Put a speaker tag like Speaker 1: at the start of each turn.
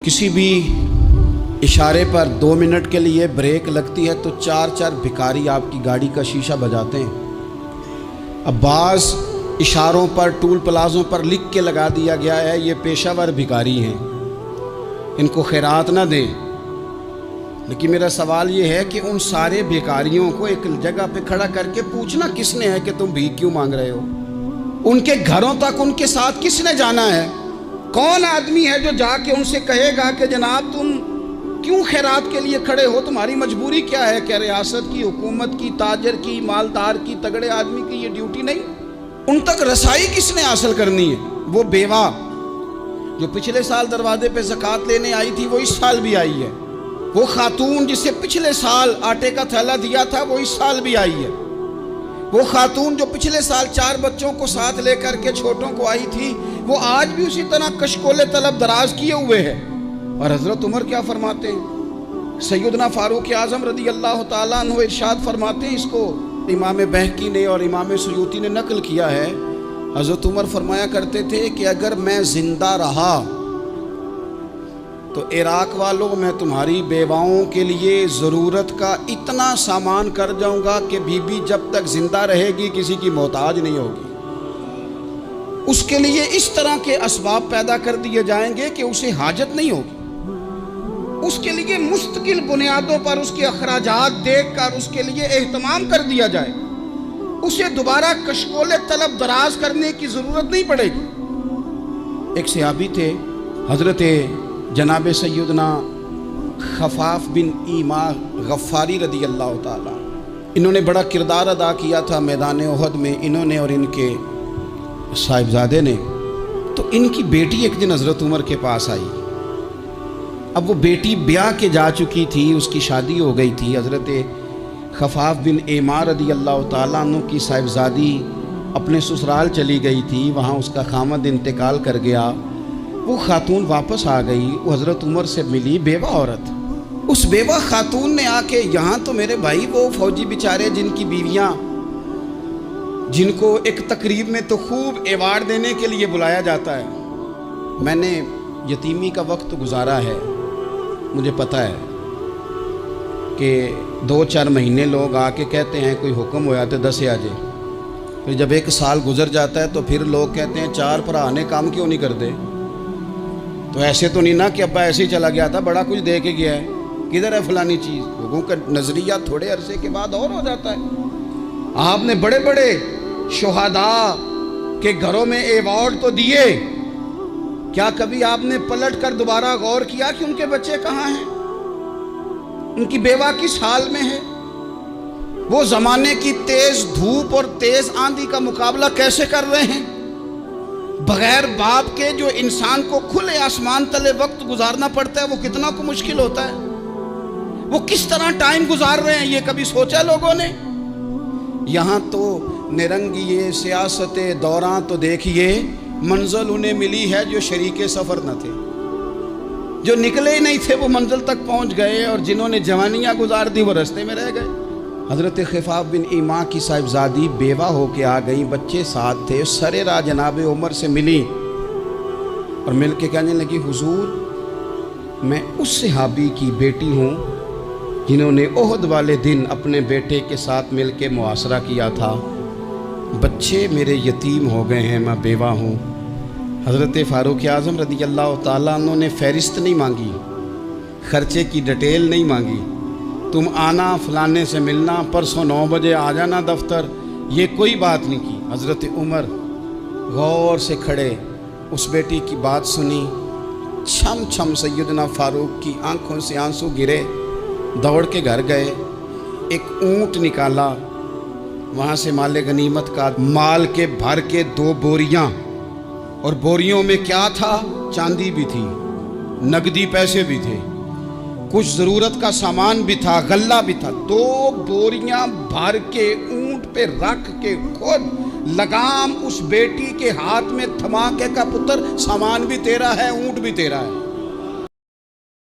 Speaker 1: किसी भी इशारे पर 2 मिनट के लिए ब्रेक लगती है तो 4 भिखारी आपकी गाड़ी का शीशा बजाते हैं। अब बाज़ इशारों पर, टूल प्लाज़ों पर लिख के लगा दिया गया है ये पेशावर भिखारी हैं, इनको खैरात ना दें। लेकिन मेरा सवाल ये है कि उन सारे भिखारियों को एक जगह पे खड़ा करके पूछना किसने है कि तुम भीख क्यों मांग रहे हो? उनके घरों तक उनके साथ किसने जाना है? कौन आदमी है जो जाके उनसे कहेगा कि जनाब तुम क्यों खैरात के लिए खड़े हो, तुम्हारी मजबूरी क्या है? क्या रियासत की, हुकूमत की, ताजर की, मालदार की, तगड़े आदमी की ये ड्यूटी नहीं? उन तक रसाई किसने हासिल करनी है? वो बेवा जो पिछले साल दरवाजे पे ज़कात लेने आई थी वो इस साल भी आई है। वो खातून जिसे पिछले साल आटे का थैला दिया था वो इस साल भी आई है। वो खातून जो पिछले साल 4 बच्चों को साथ लेकर के छोटों को आई थी वो आज भी उसी तरह कशकोले तलब दराज किए हुए है। और हज़रत उमर क्या फरमाते हैं? सैयदना फारूक आज़म रज़ी अल्लाह ताला अन्हु इरशाद फरमाते हैं, इसको इमाम बहकी ने और इमाम सुयूती ने नकल किया है। हज़रत उमर फरमाया करते थे कि अगर मैं ज़िंदा रहा तो इराक वालों मैं तुम्हारी बेवाओं के लिए ज़रूरत का इतना सामान कर जाऊंगा कि बीबी जब तक ज़िंदा रहेगी किसी की मोहताज नहीं होगी। उसके लिए इस तरह के असबाब पैदा कर दिए जाएंगे कि उसे हाजत नहीं होगी। उसके लिए मुस्तकिल बुनियादों पर उसके अखराजात देख कर उसके लिए एहतमाम कर दिया जाए। उसे दोबारा कशकोले तलब दराज करने की ज़रूरत नहीं पड़ेगी। एक सहाबी थे हज़रत जनाब सैयदना खफाफ बिन ईमा गफ़ारी रदी अल्लाह ताला। इन्होंने बड़ा किरदार अदा किया था मैदान उहद में, इन्होंने और इनके साहिबजादे ने। तो इनकी बेटी एक दिन हज़रत उमर के पास आई। अब वो बेटी ब्याह के जा चुकी थी, उसकी शादी हो गई थी। हज़रत खफाफ बिन ईमा रदी अल्लाह ताला अन्हु की साहिबजादी अपने ससुराल चली गई थी, वहाँ उसका खामद इंतकाल कर गया। वो खातून वापस आ गई, वो हज़रत उमर से मिली, बेवा औरत। उस बेवा खातून ने आके, यहाँ तो मेरे भाई वो फौजी बेचारे जिनकी बीवियाँ, जिनको एक तकरीब में तो खूब एवार्ड देने के लिए बुलाया जाता है। मैंने यतीमी का वक्त गुजारा है, मुझे पता है कि 2-4 महीने लोग आके कहते हैं कोई हुक्म होया तो 10 आ जाए। फिर जब 1 साल गुजर जाता है तो फिर लोग कहते हैं 4 भरा ने काम क्यों नहीं करते। तो ऐसे तो नहीं ना कि अब्बा ऐसे ही चला गया था, बड़ा कुछ दे के गया है, किधर है फलानी चीज़। लोगों का नज़रिया थोड़े अरसे के बाद और हो जाता है। आपने बड़े बड़े शुहदा के घरों में एवार्ड तो दिए, क्या कभी आपने पलट कर दोबारा गौर किया कि उनके बच्चे कहाँ हैं, उनकी बेवा किस हाल में है? वो ज़माने की तेज़ धूप और तेज़ आंधी का मुकाबला कैसे कर रहे हैं? बगैर बाप के जो इंसान को खुले आसमान तले वक्त गुजारना पड़ता है वो कितना को मुश्किल होता है। वो किस तरह टाइम गुजार रहे हैं ये कभी सोचा लोगों ने? यहाँ तो निरंगी सियासत दौरान तो देखिए मंजिल उन्हें मिली है जो शरीके सफ़र न थे, जो निकले ही नहीं थे वो मंजिल तक पहुँच गए, और जिन्होंने जवानियाँ गुजार दी वो रास्ते में रह गए। हज़रत खफाफ बिन ईमा की साहिबजादी बेवा होके आ गई, बच्चे साथ थे। सरेरा जनाब उमर से मिली और मिल के कहने लगी, हुजूर मैं उस सहाबी की बेटी हूँ जिन्होंने ओहद वाले दिन अपने बेटे के साथ मिल के मुआसरा किया था। बच्चे मेरे यतीम हो गए हैं, मैं बेवा हूँ। हज़रत फारूक आज़म रज़ी अल्लाह ताला अन्हु ने फ़हरिस्त नहीं मांगी, ख़र्चे की डिटेल नहीं मांगी, तुम आना फलाने से मिलना, परसों 9 बजे आ जाना दफ्तर, ये कोई बात नहीं की। हज़रत उमर गौर से खड़े उस बेटी की बात सुनी। छम छम सैयदना फारूक की आंखों से आंसू गिरे, दौड़ के घर गए, एक ऊँट निकाला, वहाँ से माले गनीमत का माल के भर के 2 बोरियाँ, और बोरियों में क्या था? चांदी भी थी, नकदी पैसे भी थे, कुछ ज़रूरत का सामान भी था, गल्ला भी था। 2 बोरियां भर के ऊंट पे रख के खुद लगाम उस बेटी के हाथ में थमा के का पुत्र सामान भी तेरा है, ऊंट भी तेरा है।